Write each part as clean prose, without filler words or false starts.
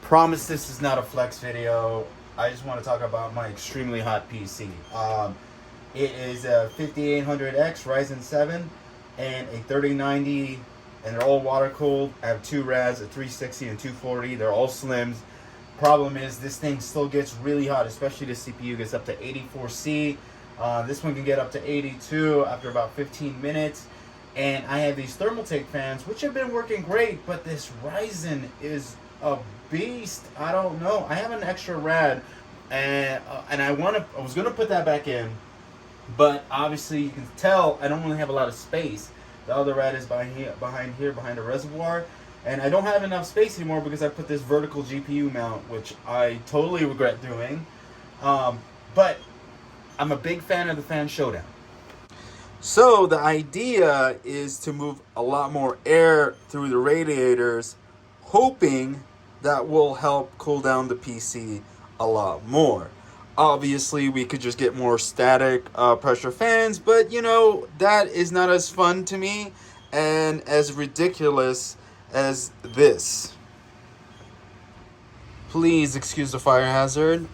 Promise this is not a flex video. I just want to talk about my extremely hot PC. It is a 5800X Ryzen 7 and a 3090, and they're all water cooled. I have two RADs, a 360 and 240. They're all slims. Problem is, this thing still gets really hot, especially the CPU gets up to 84C. This one can get up to 82 after about 15 minutes. And I have these Thermaltake fans, which have been working great, but this Ryzen is a beast. I don't know. I have an extra rad, and I was gonna put that back in, but obviously you can tell I don't really have a lot of space. The other rad is behind the reservoir, and I don't have enough space anymore because I put this vertical GPU mount, which I totally regret doing. But I'm a big fan of the Fan Showdown. So the idea is to move a lot more air through the radiators, hoping that will help cool down the PC a lot more. Obviously, we could just get more static pressure fans, but you know, that is not as fun to me and as ridiculous as this. Please excuse the fire hazard.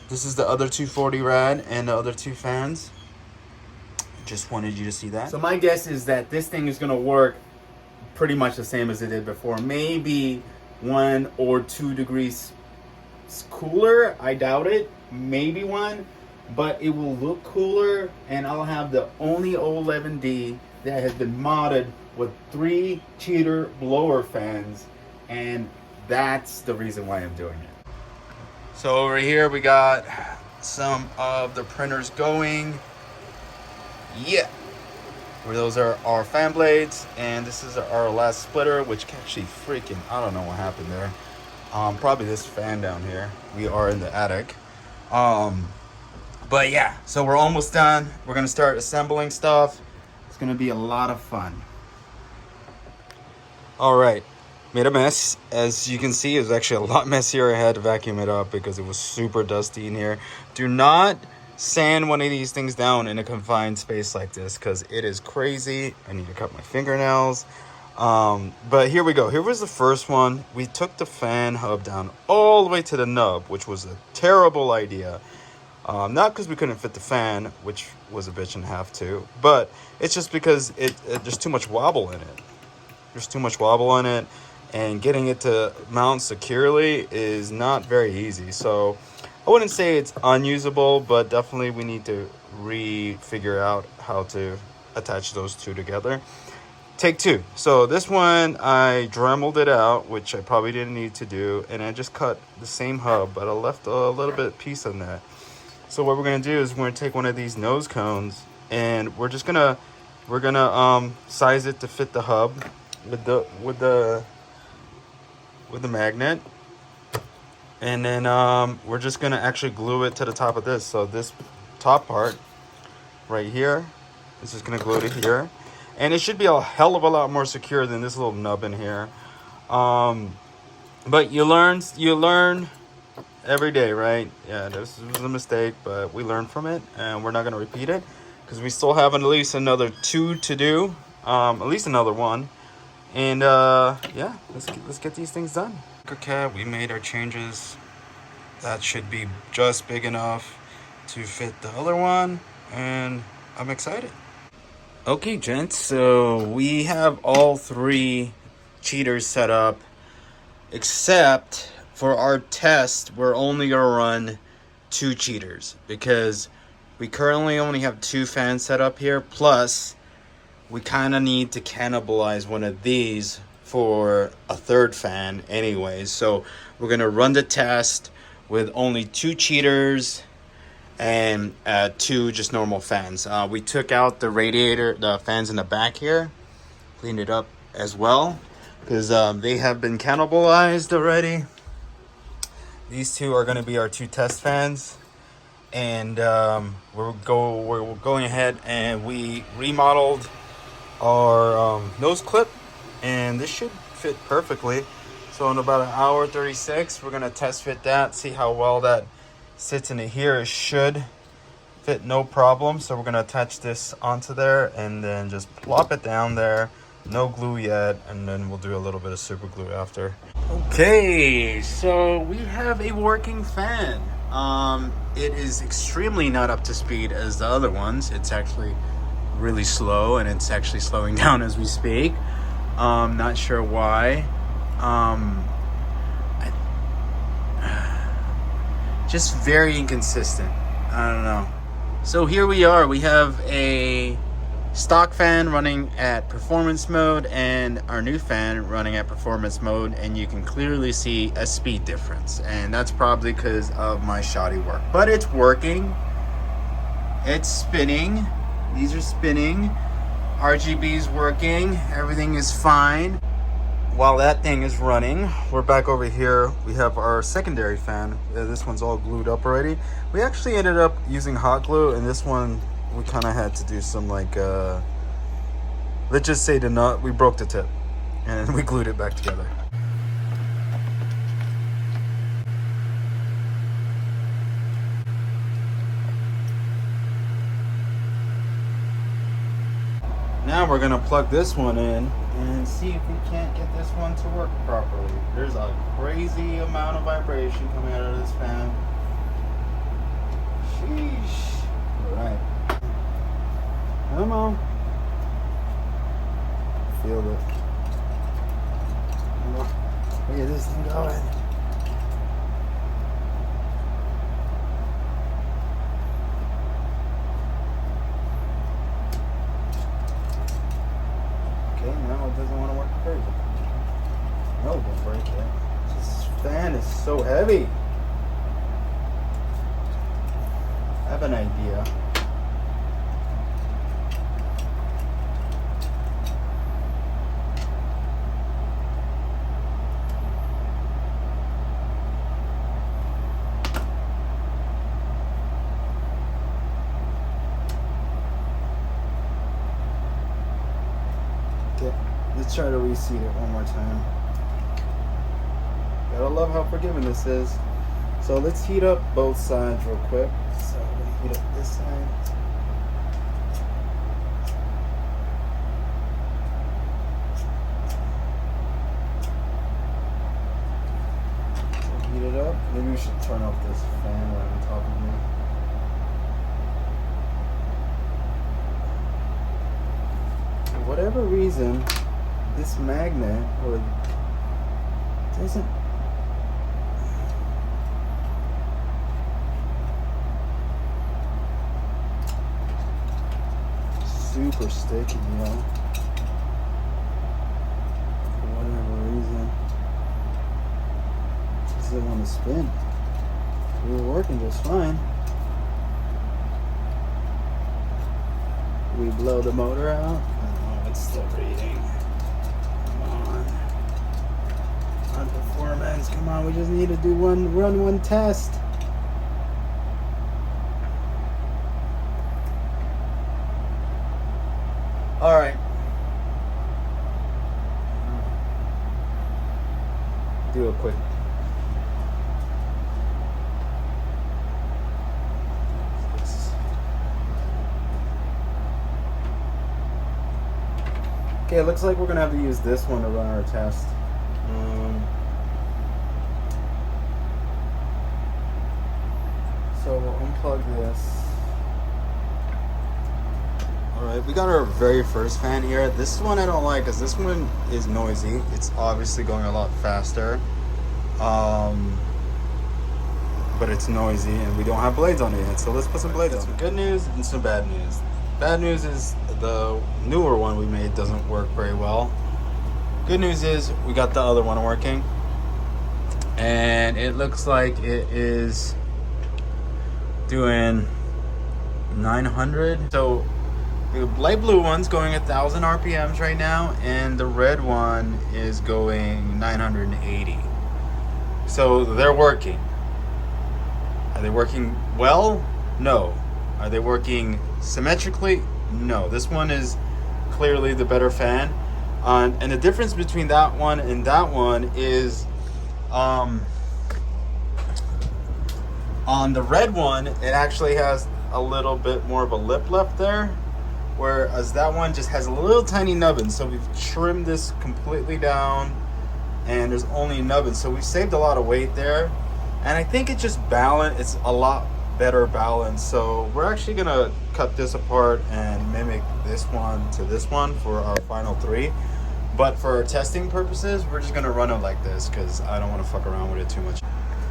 This is the other 240 rad and the other two fans. Just wanted you to see that. So my guess is that this thing is going to work pretty much the same as it did before. Maybe 1 or 2 degrees cooler. I doubt it. Maybe 1. But it will look cooler, and I'll have the only O11D that has been modded with 3 cheater blower fans. And that's the reason why I'm doing it. So over here we got some of the printers going. Yeah, where those are our fan blades, and this is our last splitter, which actually freaking, I don't know what happened there. Probably this fan down here. We are in the attic. But yeah, so we're almost done. We're gonna start assembling stuff. It's gonna be a lot of fun. All right, made a mess. As you can see, it was actually a lot messier. I had to vacuum it up because it was super dusty in here. Do not sand one of these things down in a confined space like this, because it is crazy. I need to cut my fingernails. But here we go. Here was the first one. We took the fan hub down all the way to the nub, which was a terrible idea. Not because we couldn't fit the fan, which was a bitch and a half too, but it's just because there's too much wobble in it. There's too much wobble in it, and getting it to mount securely is not very easy. So I wouldn't say it's unusable, but definitely we need to figure out how to attach those two together. Take 2. So this one, I dremeled it out, which I probably didn't need to do, and I just cut the same hub, but I left a little bit piece on that. So what we're gonna do is we're gonna take one of these nose cones, and we're gonna size it to fit the hub with the magnet. And then we're just gonna actually glue it to the top of this. So this top part right here is just gonna glue it here, and it should be a hell of a lot more secure than this little nub in here. But you learn every day, right? Yeah, this was a mistake, but we learned from it, and we're not gonna repeat it because we still have at least another 2 to do, at least another 1. And yeah, let's get these things done. Okay, we made our changes. That should be just big enough to fit the other one, and I'm excited. Okay, gents, so we have all 3 cheaters set up, except for our test, we're only gonna run 2 cheaters because we currently only have 2 fans set up here, plus we kind of need to cannibalize one of these for a 3rd fan anyways. So we're gonna run the test with only 2 cheaters and 2 just normal fans. We took out the radiator, the fans in the back here, cleaned it up as well because they have been cannibalized already. These 2 are gonna be our 2 test fans, and we're going ahead and we remodeled our nose clip, and this should fit perfectly. So in about 1 hour 36, we're gonna test fit that, see how well that sits in here. It should fit no problem. So we're gonna attach this onto there and then just plop it down there No glue yet, and then we'll do a little bit of super glue after. Okay, so we have a working fan. It is extremely not up to speed as the other ones. It's actually really slow, and it's actually slowing down as we speak. Not sure why. Just very inconsistent. I don't know. So here we are. We have a stock fan running at performance mode and our new fan running at performance mode, and you can clearly see a speed difference, and that's probably because of my shoddy work, but it's working. It's spinning. These are spinning. RGB's working. Everything is fine. While that thing is running, we're back over here. We have our secondary fan. This one's all glued up already. We actually ended up using hot glue, and this one we kind of had to do some like let's just say we broke the tip and we glued it back together. Now we're gonna plug this one in and see if we can't get this one to work properly. There's a crazy amount of vibration coming out of this fan. Sheesh. All right. Come on. Feel it. Look at this thing going. Okay, now it doesn't want to work crazy. No, don't break it. This fan is so heavy. I have an idea. Okay, let's try to reseat it one more time. Gotta love how forgiving this is. So let's heat up both sides real quick. So I'm gonna heat up this side. So heat it up. Maybe we should turn off this fan right on top of me. For whatever reason, this magnet doesn't. Super sticky, you know. For whatever reason, it doesn't want to spin. We were working just fine. We blow the motor out. Oh, it's still reading. Come on performance. Come on, we just need to do run one test. All right. Do a quick. Okay, it looks like we're gonna have to use this one to run our test. So we'll unplug this. Alright, we got our very first fan here. This one I don't like because this one is noisy. It's obviously going a lot faster. But it's noisy and we don't have blades on it yet. So let's put some blades on. Some good news and some bad news. Bad news is the newer one we made doesn't work very well. Good news is we got the other one working. And it looks like it is doing 900. So the light blue one's going 1,000 RPMs right now, and the red one is going 980. So they're working. Are they working well? No. Are they working symmetrically? No. This one is clearly the better fan. And the difference between that one and that one is on the red one, it actually has a little bit more of a lip left there. whereas that one just has a little tiny nubbin. So we've trimmed this completely down, and there's only a nubbin. So we've saved a lot of weight there, and I think it just it's a lot better balance. So we're actually gonna cut this apart and mimic this one to this one for our final 3. But for our testing purposes, we're just gonna run it like this because I don't want to fuck around with it too much.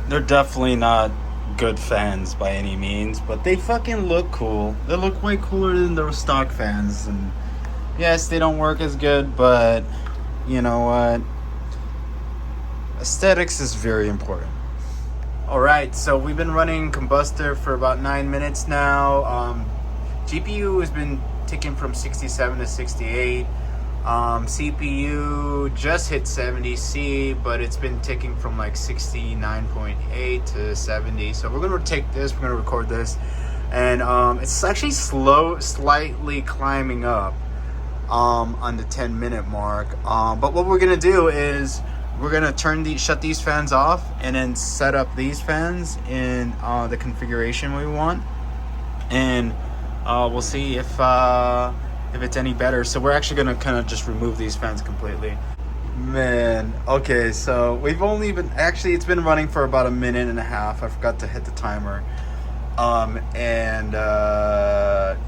They're definitely not good fans by any means, but they fucking look cool. They look way cooler than the stock fans. And yes, they don't work as good, but you know what? Aesthetics is very important. Alright, so we've been running Combustor for about 9 minutes now. GPU has been ticking from 67 to 68. CPU just hit 70C, but it's been ticking from like 69.8 to 70. So we're gonna take this, we're gonna record this, and it's actually slightly climbing up on the 10-minute mark. But what we're gonna do is we're gonna shut these fans off and then set up these fans in the configuration we want, and we'll see if it's any better. So we're actually gonna kind of just remove these fans completely. Man, okay, so we've only been, actually it's been running for about 1.5 minutes. I forgot to hit the timer.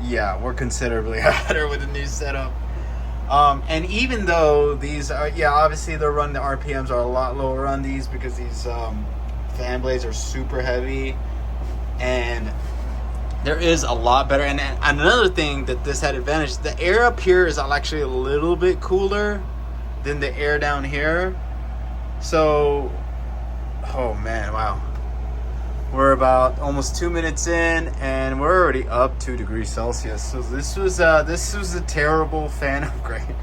Yeah, we're considerably hotter with the new setup. And even though these are, yeah, obviously the RPMs are a lot lower on these because these fan blades are super heavy, and there is a lot better. And another thing that this had advantage, the air up here is actually a little bit cooler than the air down here. So, oh man, wow. We're about almost 2 minutes in, and we're already up 2 degrees Celsius. So this was a terrible fan upgrade.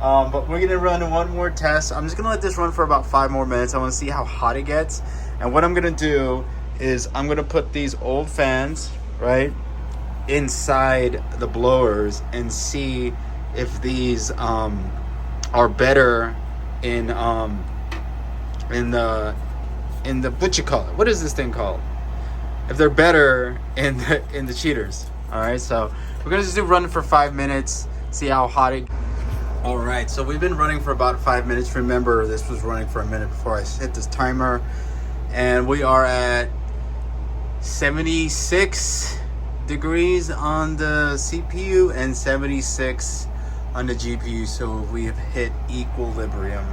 But we're gonna run one more test. I'm just gonna let this run for about 5 more minutes. I want to see how hot it gets. And what I'm gonna do is I'm gonna put these old fans right inside the blowers and see if these are better in the what you call it? What is this thing called? If they're better in the cheaters. All right, so we're gonna just run for 5 minutes, see how hot it. All right, so we've been running for about 5 minutes. Remember, this was running for a minute before I hit this timer, and we are at 76 degrees on the CPU and 76 on the GPU. So we have hit equilibrium.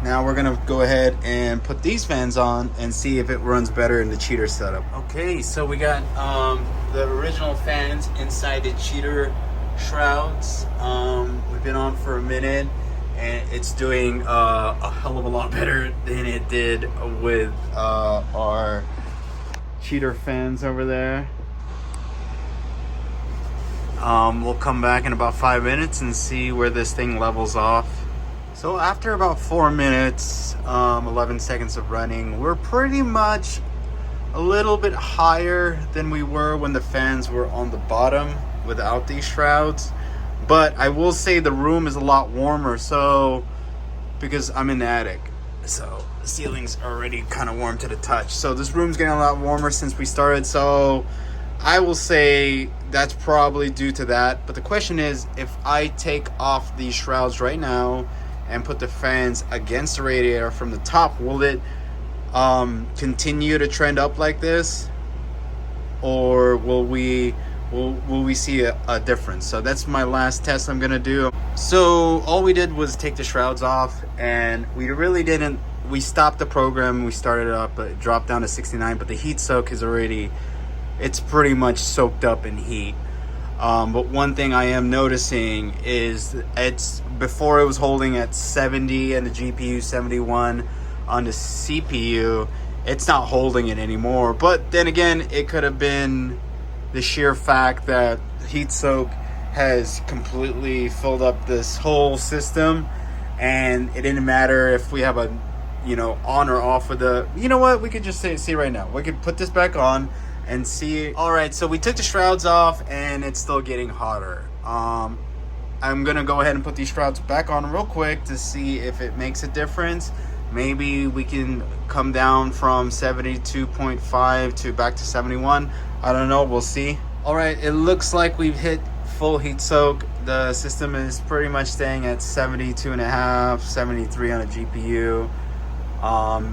Now we're gonna go ahead and put these fans on and see if it runs better in the cheater setup. Okay, so we got the original fans inside the cheater shrouds. We've been on for a minute, and it's doing a hell of a lot better than it did with our cheater fans over there. We'll come back in about 5 minutes and see where this thing levels off. So after about 4 minutes, 11 seconds of running, we're pretty much a little bit higher than we were when the fans were on the bottom without these shrouds. But I will say the room is a lot warmer, so because I'm in the attic, so the ceiling's already kind of warm to the touch. So this room's getting a lot warmer since we started, so I will say that's probably due to that. But the question is, if I take off these shrouds right now and put the fans against the radiator from the top, will it continue to trend up like this, or will we see a difference? So that's my last test I'm gonna do. So all we did was take the shrouds off, and we stopped the program, we started it up, it dropped down to 69, but the heat soak is it's pretty much soaked up in heat. But one thing I am noticing is before it was holding at 70 and the GPU 71 on the CPU, it's not holding it anymore. But then again, it could have been the sheer fact that heat soak has completely filled up this whole system, and it didn't matter if we have a on or off with the, we could just see right now. We could put this back on and see. All right, so we took the shrouds off, and it's still getting hotter. I'm gonna go ahead and put these shrouds back on real quick to see if it makes a difference. Maybe we can come down from 72.5 to back to 71. I don't know, we'll see. All right, it looks like we've hit full heat soak. The system is pretty much staying at 72.5, 73 on a GPU.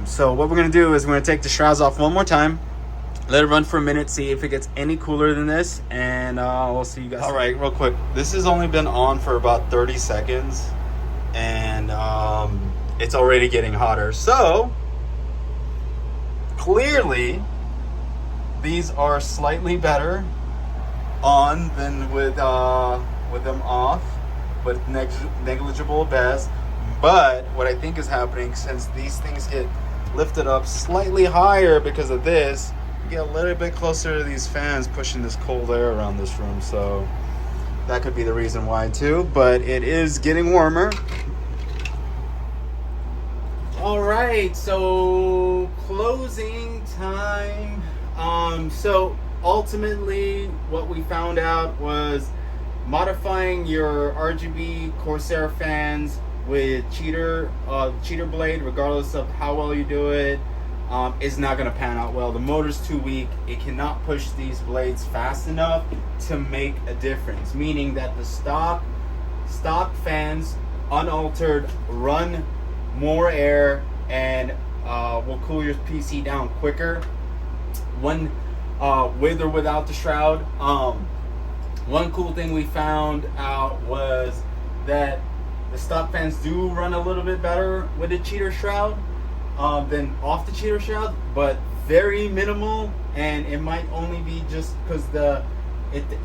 So what we're gonna do is we're gonna take the shrouds off one more time, let it run for a minute, see if it gets any cooler than this, and we'll see you guys. All right, real quick. This has only been on for about 30 seconds, and it's already getting hotter. So clearly, these are slightly better on than with them off, but negligible at best. But what I think is happening, since these things get lifted up slightly higher because of this, you get a little bit closer to these fans pushing this cold air around this room. So that could be the reason why too. But it is getting warmer. All right, so closing time. So ultimately what we found out was modifying your RGB Corsair fans with cheater blade, regardless of how well you do it, is not going to pan out well. The motor's too weak. It cannot push these blades fast enough to make a difference, meaning that the stock fans, unaltered, run more air and will cool your PC down quicker when with or without the shroud. One cool thing we found out was that the stock fans do run a little bit better with the cheater shroud than off the cheater shroud, but very minimal, and it might only be just because the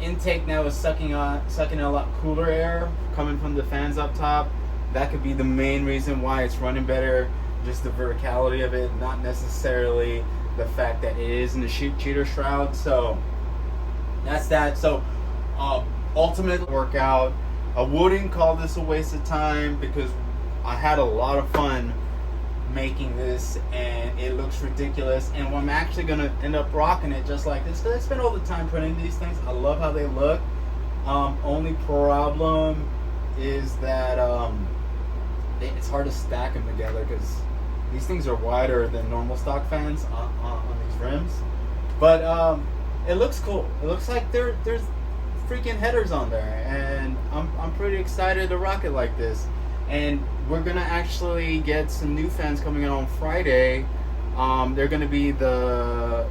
intake now is sucking a lot cooler air coming from the fans up top. That could be the main reason why it's running better, just the verticality of it, not necessarily the fact that it is in the cheater shroud. So that's that. So ultimate workout. I wouldn't call this a waste of time because I had a lot of fun making this, and it looks ridiculous. And I'm actually gonna end up rocking it just like this because I spent all the time putting these things. I love how they look. Only problem is that it's hard to stack them together because these things are wider than normal stock fans on these rims. But it looks cool. It looks like there's freaking headers on there, and I'm pretty excited to rock it like this. And we're gonna actually get some new fans coming in on Friday. They're gonna be the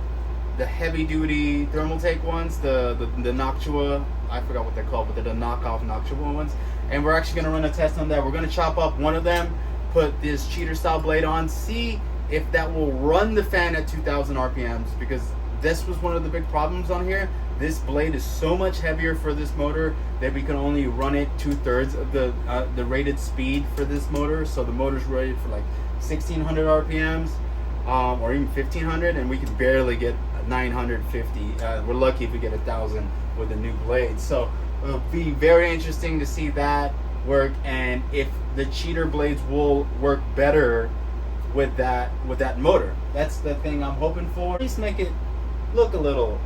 heavy duty thermal take ones, the Noctua. I forgot what they're called, but they're the knockoff Noctua ones. And we're actually gonna run a test on that. We're gonna chop up one of them, put this cheater style blade on, see if that will run the fan at 2,000 RPMs, because this was one of the big problems on here. This blade is so much heavier for this motor that we can only run it 2/3 of the rated speed for this motor. So the motor's rated for like 1,600 RPMs or even 1,500, and we can barely get 950. We're lucky if we get 1,000 with the new blade. So it'll be very interesting to see that work, and if the cheater blades will work better with that motor. That's the thing I'm hoping for. Just make it look a little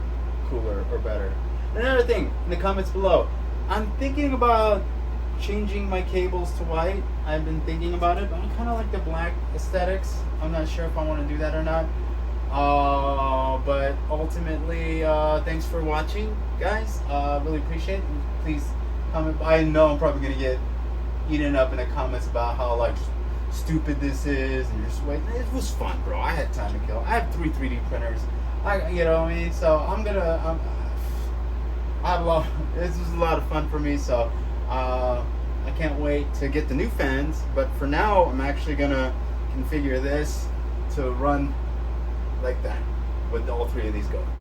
cooler or better. Another thing in the comments below, I'm thinking about changing my cables to white. I've been thinking about it, but I kind of like the black aesthetics. I'm not sure if I want to do that or not. But ultimately, thanks for watching, guys. Really appreciate it. Please comment. I know I'm probably gonna get eaten up in the comments about how like stupid this is and you're just waiting. It was fun, bro. I had time to kill. I have 3 3D printers. You know what I mean? So this was a lot of fun for me. So I can't wait to get the new fans. But for now, I'm actually gonna configure this to run like that with all 3 of these going.